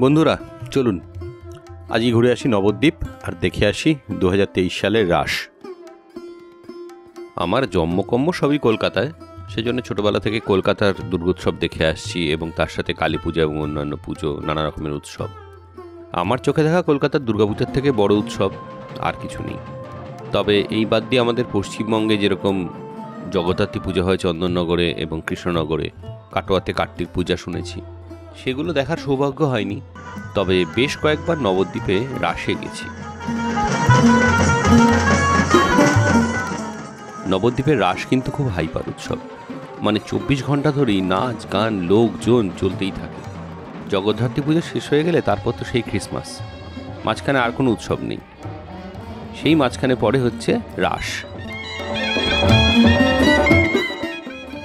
বন্ধুরা চলুন আজই ঘুরে আসি নবদ্বীপ আর দেখে আসি 2023 সালের রাস। আমার জন্মকর্ম সবই কলকাতায়, সেজন্য ছোটোবেলা থেকে কলকাতার দুর্গোৎসব দেখে আসছি এবং তার সাথে কালী পূজা এবং অন্যান্য পুজো, নানা রকমের উৎসব। আমার চোখে দেখা কলকাতার দুর্গাপূজার থেকে বড় উৎসব আর কিছু নেই। তবে এই বাদ দিয়ে আমাদের পশ্চিমবঙ্গে যেরকম জগদ্ধাত্রী পুজো হয় চন্দননগরে এবং কৃষ্ণনগরে, কাটোয়াতে কার্তিক পূজা শুনেছি, সেগুলো দেখার সৌভাগ্য হয়নি। তবে বেশ কয়েকবার নবদ্বীপে রাসে গেছি। নবদ্বীপের রাস কিন্তু খুব হাইপার উৎসব, মানে 24 ঘন্টা ধরেই নাচ গান লোকজন চলতেই থাকে। জগদ্ধাত্রী পুজো শেষ হয়ে গেলে তারপর তো সেই ক্রিসমাস, মাঝখানে আর কোনো উৎসব নেই। সেই মাঝখানে পড়ে হচ্ছে রাস।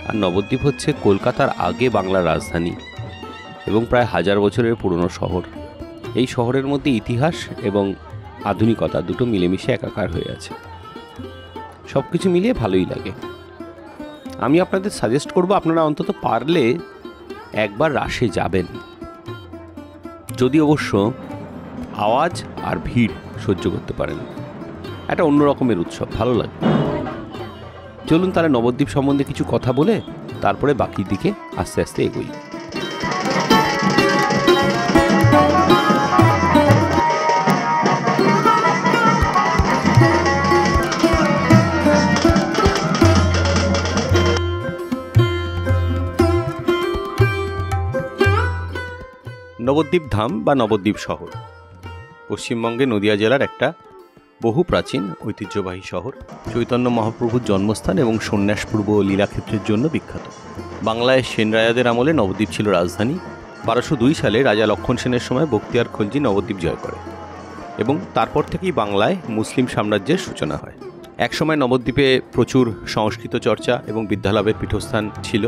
আর নবদ্বীপ হচ্ছে কলকাতার আগে বাংলার রাজধানী এবং প্রায় 1000 বছরের পুরনো শহর। এই শহরের মধ্যে ইতিহাস এবং আধুনিকতা দুটো মিলেমিশে একাকার হয়ে আছে। সব কিছু মিলিয়ে ভালোই লাগে। আমি আপনাদের সাজেস্ট করব আপনারা অন্তত পারলে একবার রাসে যাবেন, যদি অবশ্য আওয়াজ আর ভিড় সহ্য করতে পারেন। একটা অন্য রকমের উৎসব, ভালো লাগে। চলুন তাহলে নবদ্বীপ সম্বন্ধে কিছু কথা বলে তারপরে বাকি দিকে আস্তে আস্তে এগোই। নবদ্বীপ ধাম বা নবদ্বীপ শহর পশ্চিমবঙ্গে নদিয়া জেলার একটা বহু প্রাচীন ঐতিহ্যবাহী শহর। চৈতন্য মহাপ্রভুর জন্মস্থান এবং সন্ন্যাসপূর্ব লীলাক্ষেত্রের জন্য বিখ্যাত। বাংলায় সেন রাজাদের আমলে নবদ্বীপ ছিল রাজধানী। 1202 সালে রাজা লক্ষণ সেনের সময় বখতিয়ার খলজি নবদ্বীপ জয় করে এবং তারপর থেকেই বাংলায় মুসলিম সাম্রাজ্যের সূচনা হয়। একসময় নবদ্বীপে প্রচুর সংস্কৃত চর্চা এবং বিদ্যালাভের পীঠস্থান ছিল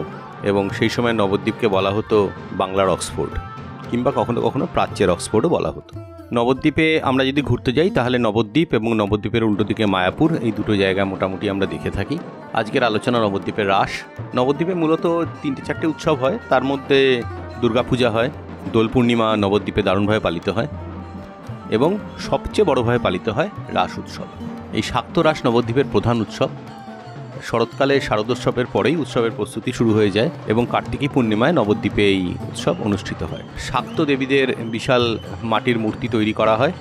এবং সেই সময় নবদ্বীপকে বলা হতো বাংলার অক্সফোর্ড, কিংবা কখনো কখনো প্রাচ্যের অক্সফোর্ডও বলা হতো। নবদ্বীপে আমরা যদি ঘুরতে যাই তাহলে নবদ্বীপ এবং নবদ্বীপের উল্টো দিকে মায়াপুর, এই দুটো জায়গা মোটামুটি আমরা দেখে থাকি। আজকের আলোচনা নবদ্বীপের রাস। নবদ্বীপে মূলত 3-4টে উৎসব হয়, তার মধ্যে দুর্গাপূজা হয়, দোল পূর্ণিমা নবদ্বীপে দারুণভাবে পালিত হয় এবং সবচেয়ে বড়োভাবে পালিত হয় রাস উৎসব। এই শাক্ত রাস নবদ্বীপের প্রধান উৎসব। শরৎকালে শারদোৎসবের পরেই উৎসবের প্রস্তুতি শুরু হয়ে যায় এবং কার্তিকী পূর্ণিমায় নবদ্বীপে এই উৎসব অনুষ্ঠিত হয়। শাক্ত দেবীদের বিশাল মাটির মূর্তি তৈরি করা হয়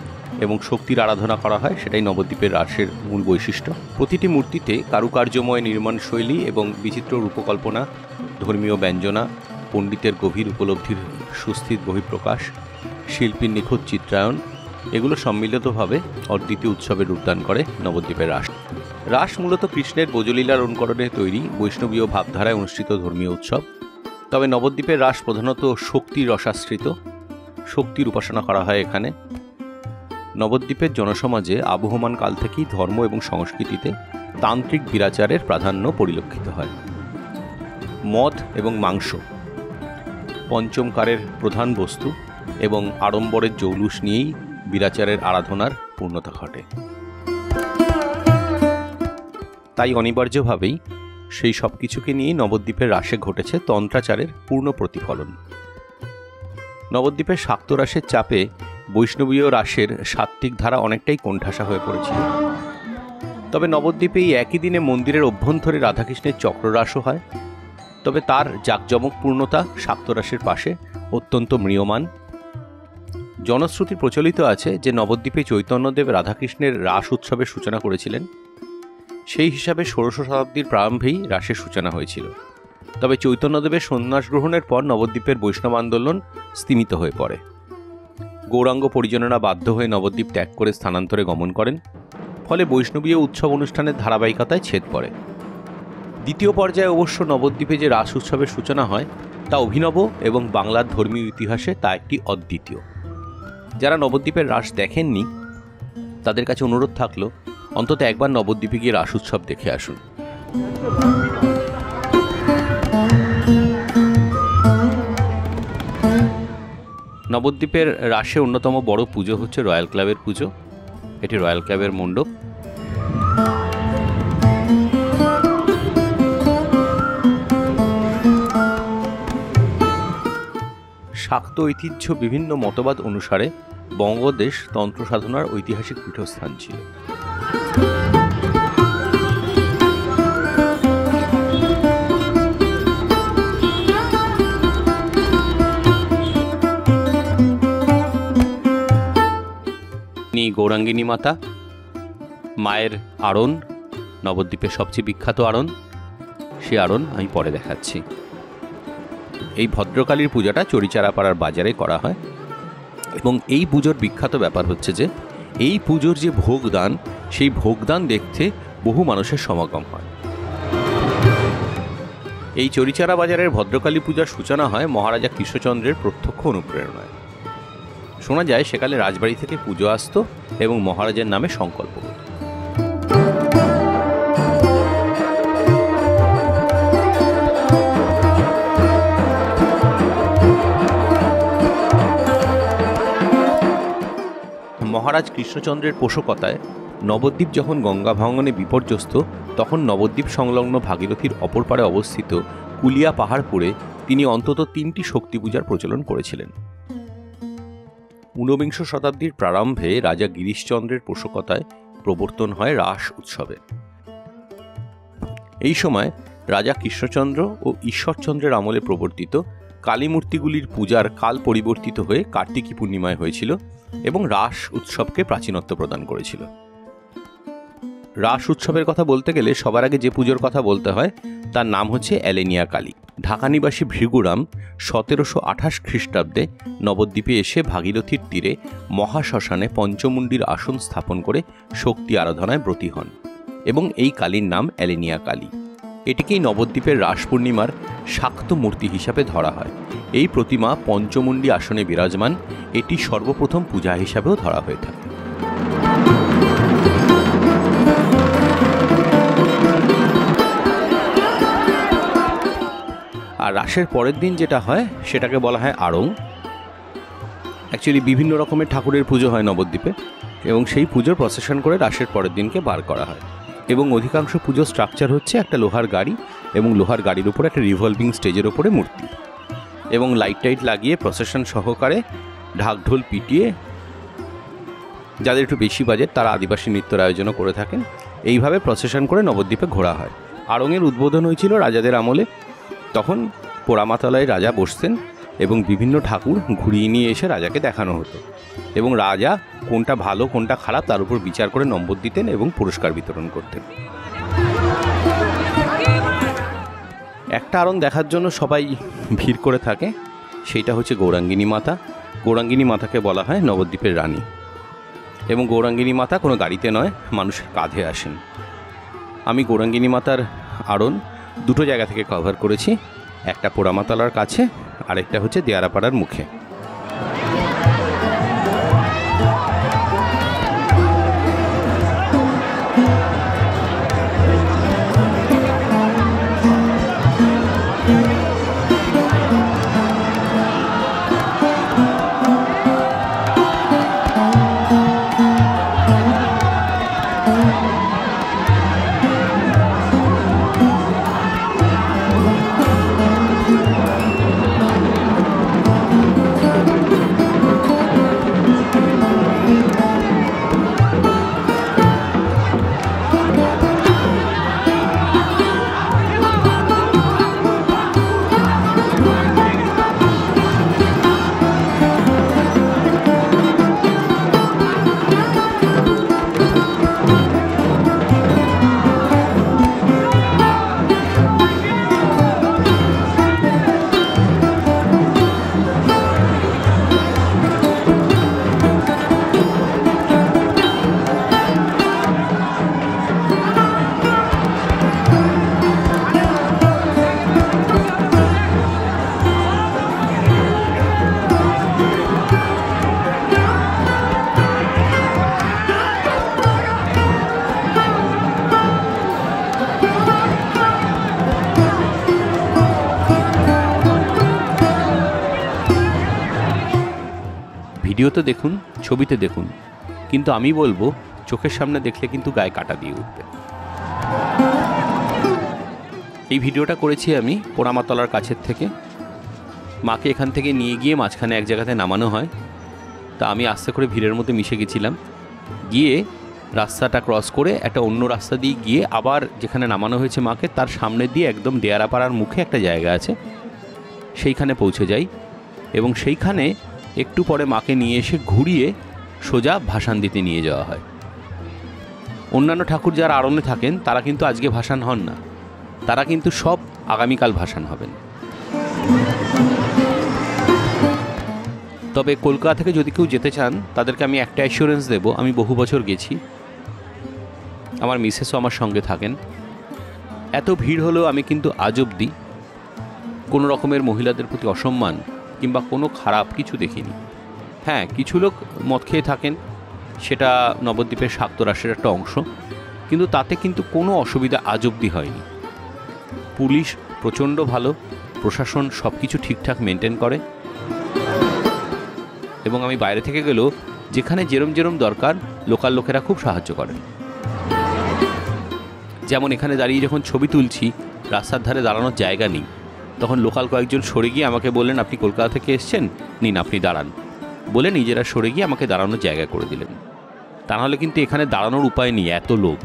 এবং শক্তির আরাধনা করা হয়, সেটাই নবদ্বীপের রাসের মূল বৈশিষ্ট্য। প্রতিটি মূর্তিতে কারুকার্যময় নির্মাণ শৈলী এবং বিচিত্র রূপকল্পনা, ধর্মীয় ব্যঞ্জনা, পণ্ডিতের গভীর উপলব্ধির সুস্থির বহিঃপ্রকাশ, শিল্পীর নিখুঁত চিত্রায়ন, এগুলো সম্মিলিতভাবে অদ্বিতীয় উৎসবের রূপদান করে নবদ্বীপের রাস। রাস মূলত কৃষ্ণের ব্রজলীলার অনুকরণে তৈরি বৈষ্ণবীয় ভাবধারায় অনুষ্ঠিত ধর্মীয় উৎসব। তবে নবদ্বীপের রাস প্রধানত শক্তির রসাশ্রিত, শক্তির উপাসনা করা হয় এখানে। নবদ্বীপের জনসমাজে আবহমান কাল থেকেই ধর্ম এবং সংস্কৃতিতে তান্ত্রিক বিরাচারের প্রাধান্য পরিলক্ষিত হয়। মদ এবং মাংস পঞ্চমকারের প্রধান বস্তু এবং আড়ম্বরের জৌলুস নিয়েই বিরাচারের আরাধনার পূর্ণতা ঘটে। তাই অনিবার্যভাবেই সেই সব কিছুকে নিয়েই নবদ্বীপের রাসে ঘটেছে তন্ত্রাচারের পূর্ণ প্রতিফলন। নবদ্বীপের শাক্ত রাসের চাপে বৈষ্ণবীয় রাসের সাত্ত্বিক ধারা অনেকটাই কোণঠাসা হয়ে পড়েছিল। তবে নবদ্বীপে এই একই দিনে মন্দিরের অভ্যন্তরে রাধাকৃষ্ণের চক্ররাসও হয়। তবে তার জাঁকজমকপূর্ণতা শাক্ত রাসের পাশে অত্যন্ত ম্রিয়মাণ। জনশ্রুতি প্রচলিত আছে যে নবদ্বীপে চৈতন্যদেব রাধাকৃষ্ণের রাস উৎসবের সূচনা করেছিলেন। সেই হিসাবে 16শো শতাব্দীর প্রারম্ভেই রাসের সূচনা হয়েছিল। তবে চৈতন্যদেবের সন্ন্যাস গ্রহণের পর নবদ্বীপের বৈষ্ণব আন্দোলন স্তিমিত হয়ে পড়ে। গৌরাঙ্গ পরিজনেরা বাধ্য হয়ে নবদ্বীপ ত্যাগ করে স্থানান্তরে গমন করেন। ফলে বৈষ্ণবীয় উৎসব অনুষ্ঠানের ধারাবাহিকতায় ছেদ পড়ে। দ্বিতীয় পর্যায়ে অবশ্য নবদ্বীপে যে রাস উৎসবের সূচনা হয় তা অভিনব এবং বাংলার ধর্মীয় ইতিহাসে তা একটি অদ্বিতীয়। যারা নবদ্বীপের রাস দেখেননি তাদের কাছে অনুরোধ থাকলো অন্তত একবার নবদ্বীপে গিয়ে রাস উৎসব দেখে আসুন। নবদ্বীপের রাসে অন্যতম বড় পুজো হচ্ছে রয়্যাল ক্লাবের পুজো। এটি রয়্যাল ক্লাবের মণ্ডপ। শাক্ত ঐতিহ্য বিভিন্ন মতবাদ অনুসারে বঙ্গদেশ তন্ত্র সাধনার ঐতিহাসিক পীঠস্থান ছিল। গৌরাঙ্গিনী মাতা, মায়ের আড়ন, নবদ্বীপের সবচেয়ে বিখ্যাত আড়ন, সে আড়ন আমি পরে দেখাচ্ছি। এই ভদ্রকালীর পূজাটা চরিচারাপাড়ার বাজারে করা হয় এবং এই পুজোর বিখ্যাত ব্যাপার হচ্ছে যে এই পুজোর যে ভোগদান, সেই ভোগদান দেখতে বহু মানুষের সমাগম হয়। এই চরিচারা বাজারের ভদ্রকালী পূজার সূচনা হয় মহারাজা কৃষ্ণচন্দ্রের প্রত্যক্ষ অনুপ্রেরণায়। শোনা যায় সেকালে রাজবাড়ি থেকে পুজো আসতো এবং মহারাজের নামে সংকল্প হতো। মহারাজ কৃষ্ণচন্দ্রের পোষকতায় নবদ্বীপ যখন গঙ্গা ভাঙনে বিপর্যস্ত, তখন নবদ্বীপ সংলগ্ন ভাগীরথীর অপর পারে অবস্থিত কুলিয়া পাহাড়পুরে তিনি অন্তত 3টি শক্তি পূজার প্রচলন করেছিলেন। ঊনবিংশ শতাব্দীর প্রারম্ভে রাজা গিরিশচন্দ্রের পোষকতায় প্রবর্তন হয় রাস উৎসবে। এই সময় রাজা কৃষ্ণচন্দ্র ও ঈশ্বরচন্দ্রের আমলে প্রবর্তিত কালী মূর্তিগুলির পূজার কাল পরিবর্তিত হয়ে কার্তিকী পূর্ণিমায় হয়েছিল এবং রাস উৎসবকে প্রাচীনত্ব প্রদান করেছিল। রাস উৎসবের কথা বলতে গেলে সবার আগে যে পুজোর কথা বলতে হয় তার নাম হচ্ছে এলেনিয়া কালী। ঢাকা নিবাসী ভৃগুরাম 1728 খ্রিস্টাব্দে নবদ্বীপে এসে ভাগীরথীর তীরে মহাশ্মশানে পঞ্চমুণ্ডির আসন স্থাপন করে শক্তি আরাধনায় ব্রতী হন এবং এই কালীর নাম এলেনিয়া কালী। এটিকেই নবদ্বীপের রাস পূর্ণিমার শাক্ত মূর্তি হিসাবে ধরা হয়। এই প্রতিমা পঞ্চমুণ্ডি আসনে বিরাজমান। এটি সর্বপ্রথম পূজা হিসাবেও ধরা হয়ে থাকে। আর রাসের পরের দিন যেটা হয় সেটাকে বলা হয় আড়ং। অ্যাকচুয়ালি বিভিন্ন রকমের ঠাকুরের পুজো হয় নবদ্বীপে এবং সেই পুজোর প্রসেশন করে রাসের পরের দিনকে বার করা হয় এবং অধিকাংশ পুজোর স্ট্রাকচার হচ্ছে একটা লোহার গাড়ি এবং লোহার গাড়ির উপরে একটা রিভলভিং স্টেজের উপরে মূর্তি এবং লাইট টাইট লাগিয়ে প্রসেশন সহকারে ঢাকঢোল পিটিয়ে, যাদের একটু বেশি বাজেট তারা আদিবাসী নৃত্যের আয়োজনও করে থাকেন। এইভাবে প্রসেশন করে নবদ্বীপে ঘোরা হয়। আড়ংয়ের উদ্বোধন হয়েছিল রাজাদের আমলে। তখন পোড়ামাতলায় রাজা বসতেন এবং বিভিন্ন ঠাকুর ঘুরিয়ে নিয়ে এসে রাজাকে দেখানো হতো এবং রাজা কোনটা ভালো কোনটা খারাপ তার উপর বিচার করে নম্বর দিতেন এবং পুরস্কার বিতরণ করতেন। একটা আড়ং দেখার জন্য সবাই ভিড় করে থাকে, সেইটা হচ্ছে গৌরাঙ্গিনী মাতা। গৌরাঙ্গিনী মাতাকে বলা হয় নবদ্বীপের রানী এবং গৌরাঙ্গিনী মাতা কোনো গাড়িতে নয়, মানুষের কাঁধে আসেন। আমি গৌরাঙ্গিনী মাতার আড়ং দুটো জায়গা থেকে কভার করেছি, একটা পোড়ামাতলার কাছে, আরেকটা হচ্ছে দেয়ারাপাড়ার মুখে। ভিডিওতে দেখুন, ছবিতে দেখুন, কিন্তু আমি বলবো চোখের সামনে দেখলে কিন্তু গায়ে কাঁটা দিয়ে উঠবে। এই ভিডিওটা করেছি আমি পোড়ামাতলার কাছের থেকে মাকে এখান থেকে নিয়ে গিয়ে মাঝখানে এক জায়গাতে নামানো হয়। তা আমি আস্তে করে ভিড়ের মধ্যে মিশে গেছিলাম, গিয়ে রাস্তাটা ক্রস করে একটা অন্য রাস্তা দিয়ে গিয়ে আবার যেখানে নামানো হয়েছে মাকে তার সামনে দিয়ে একদম দেয়ারাপাড়ার মুখে একটা জায়গা আছে, সেইখানে পৌঁছে যাই এবং সেইখানে একটু পরে মাকে নিয়ে এসে ঘুরিয়ে সোজা ভাসান দিতে নিয়ে যাওয়া হয়। অন্যান্য ঠাকুর যারা আড়নে থাকেন তারা কিন্তু আজকে ভাসান হন না, তারা কিন্তু সব আগামীকাল ভাসান হবেন। তবে কলকাতা থেকে যদি কেউ যেতে চান তাদেরকে আমি একটা অ্যাসিওরেন্স দেবো, আমি বহু বছর গেছি, আমার মিসেসও আমার সঙ্গে থাকেন, এত ভিড় হলেও আমি কিন্তু আজ অবধি কোনো রকমের মহিলাদের প্রতি অসম্মান কিংবা কোনো খারাপ কিছু দেখিনি। হ্যাঁ, কিছু লোক মদ খেয়ে থাকেন, সেটা নবদ্বীপের শাক্ত রাষ্ট্রের একটা অংশ, কিন্তু তাতে কিন্তু কোনো অসুবিধা আজ অবধি হয়নি। পুলিশ প্রচণ্ড ভালো, প্রশাসন সব কিছু ঠিকঠাক মেনটেন করে এবং আমি বাইরে থেকে গেলেও যেখানে যেরম দরকার লোকাল লোকেরা খুব সাহায্য করেন। যেমন এখানে দাঁড়িয়ে যখন ছবি তুলছি, রাস্তার ধারে দাঁড়ানোর জায়গা নেই, তখন লোকাল কয়েকজন সরে গিয়ে আমাকে বললেন, আপনি কলকাতা থেকে এসছেন, নিন আপনি দাঁড়ান, বলে নিজেরা সরে গিয়ে আমাকে দাঁড়ানোর জায়গা করে দিলেন। তা নাহলে কিন্তু এখানে দাঁড়ানোর উপায় নেই, এত লোক।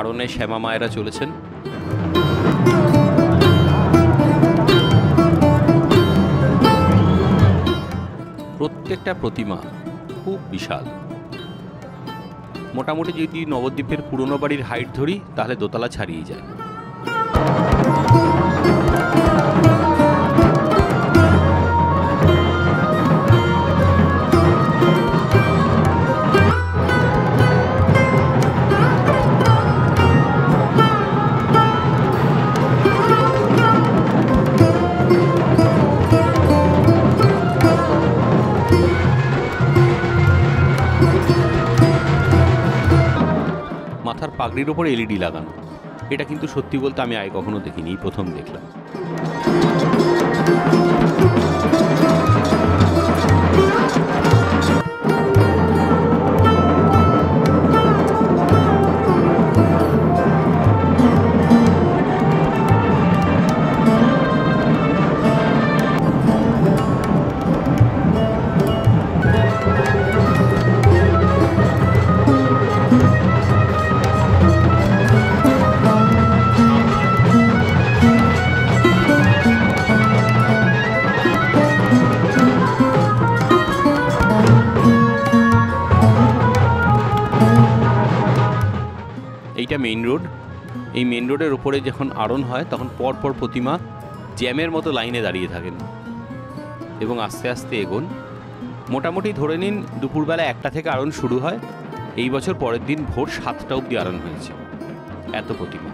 আড়নে শ্যামা মায়েরা চলেছেন। প্রত্যেকটা প্রতিমা খুব বিশাল। মোটামুটি যদি নবদ্বীপের পুরনো বাড়ির হাইট ধরি তাহলে দোতলা ছাড়িয়ে যায়। মাথার পাগড়ির ওপর এলইডি লাগানো, এটা কিন্তু সত্যি বলতে আমি আগে কখনো দেখিনি, প্রথম দেখলাম। এইটা মেইন রোড। এই মেইন রোডের ওপরে যখন আড়ন হয় তখন পরপর প্রতিমা জ্যামের মতো লাইনে দাঁড়িয়ে থাকেন এবং আস্তে আস্তে এগোন। মোটামুটি ধরে নিন দুপুরবেলা 1টা থেকে আড়ন শুরু হয়। এই বছর পরের দিন ভোর 7টা অবধি আড়ন হয়েছে, এত প্রতিমা।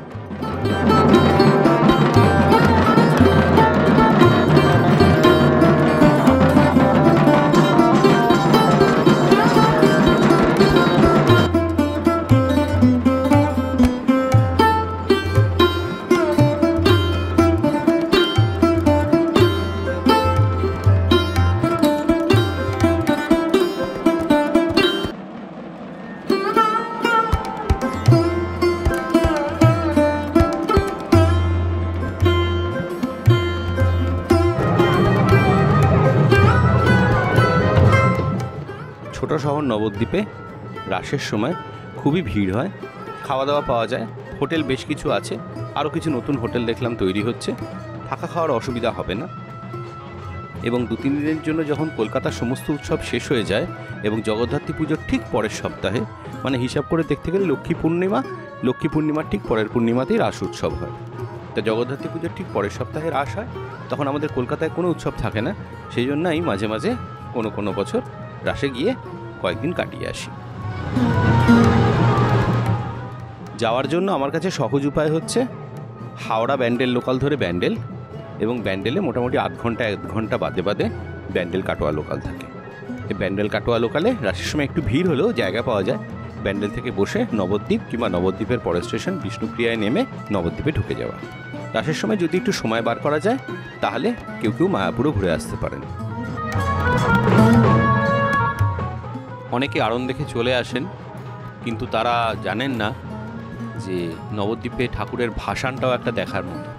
ছোট শহর নবদ্বীপে রাসের সময় খুবই ভিড় হয়, খাওয়া দাওয়া পাওয়া যায়, হোটেল বেশ কিছু আছে, আরও কিছু নতুন হোটেল দেখলাম তৈরি হচ্ছে, থাকা খাওয়ার অসুবিধা হবে না। এবং 2-3 দিনের জন্য যখন কলকাতার সমস্ত উৎসব শেষ হয়ে যায় এবং জগদ্ধাত্রী পুজোর ঠিক পরের সপ্তাহে, মানে হিসাব করে দেখতে গেলে লক্ষ্মী পূর্ণিমার ঠিক পরের পূর্ণিমাতেই রাস উৎসব হয়। তা জগদ্ধাত্রী পুজোর ঠিক পরের সপ্তাহে রাস হয়, তখন আমাদের কলকাতায় কোনো উৎসব থাকে না। সেই জন্যই মাঝে মাঝে কোনো বছর রাসে গিয়ে কয়েকদিন কাটিয়ে আসি। যাওয়ার জন্য আমার কাছে সহজ উপায় হচ্ছে হাওড়া ব্যান্ডেল লোকাল ধরে ব্যান্ডেল, এবং ব্যান্ডেলে মোটামুটি 1 ঘন্টা বাদে ব্যান্ডেল কাটোয়া লোকাল থাকে। এই ব্যান্ডেল কাটোয়া লোকালে রাসের সময় একটু ভিড় হলেও জায়গা পাওয়া যায়। ব্যান্ডেল থেকে বসে নবদ্বীপ কিংবা নবদ্বীপের পরের স্টেশন বিষ্ণুপ্রিয়ায় নেমে নবদ্বীপে ঢুকে যাওয়া। রাসের সময় যদি একটু সময় বার করা যায় তাহলে কেউ মায়াপুরও ঘুরে আসতে পারেন। অনেকে আড়ন দেখে চলে আসেন, কিন্তু তারা জানেন না যে নবদ্বীপে ঠাকুরের ভাসানটাও একটা দেখার মতো।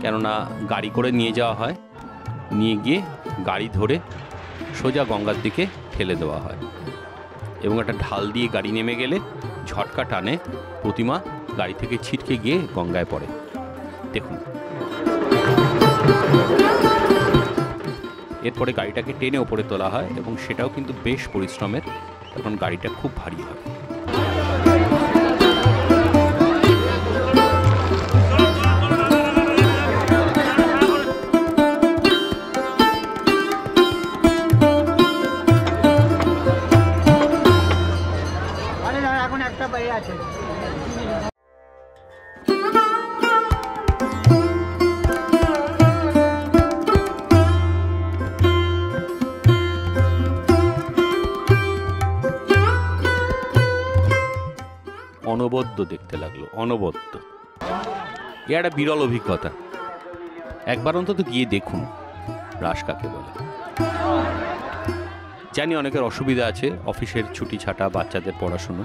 কেননা গাড়ি করে নিয়ে যাওয়া হয়, নিয়ে গিয়ে গাড়ি ধরে সোজা গঙ্গার দিকে ঠেলে দেওয়া হয় এবং একটা ঢাল দিয়ে গাড়ি নেমে গেলে ঝটকা টানে প্রতিমা গাড়ি থেকে ছিটকে গিয়ে গঙ্গায় পড়ে। দেখুন, এরপরে গাড়িটাকে টেনে ওপরে তোলা হয় এবং সেটাও কিন্তু বেশ পরিশ্রমের, কারণ গাড়িটা খুব ভারী হয়। এখন একটা বাইরে আছে। অনবদ্য দেখতে লাগলো, অনবদ্য। এ একটা বিরল অভিজ্ঞতা, একবার অন্তত গিয়ে দেখুন রাস কাকে বলে। জানি অনেকের অসুবিধা আছে, অফিসের ছুটি ছাটা, বাচ্চাদের পড়াশুনো,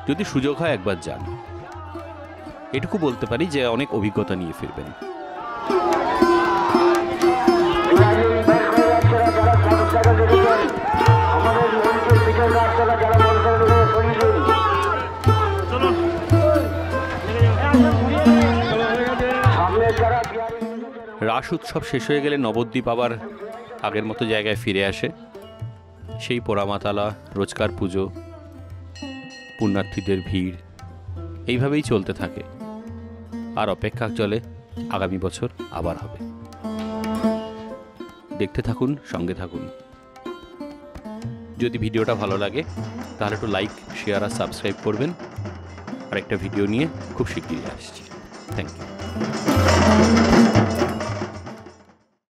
যদি সুযোগ হয় একবার যান। এটুকু বলতে পারি যে অনেক অভিজ্ঞতা নিয়ে ফিরবেন। চলুন। রাস উৎসব শেষ হয়ে গেলে নবদ্বীপ আবার আগের মতো জায়গায় ফিরে আসে। সেই পোড়ামাতালা, রোজকার পুজো, পুণ্যার্থীদের ভিড় এইভাবেই চলতে থাকে। আর অপেক্ষা চলে আগামী বছর আবার হবে। দেখতে থাকুন, সঙ্গে থাকুন। যদি ভিডিওটা ভালো লাগে তাহলে একটু লাইক, শেয়ার আর সাবস্ক্রাইব করবেন। আর একটা ভিডিও নিয়ে খুব শিগগিরই আসছি। Thank you.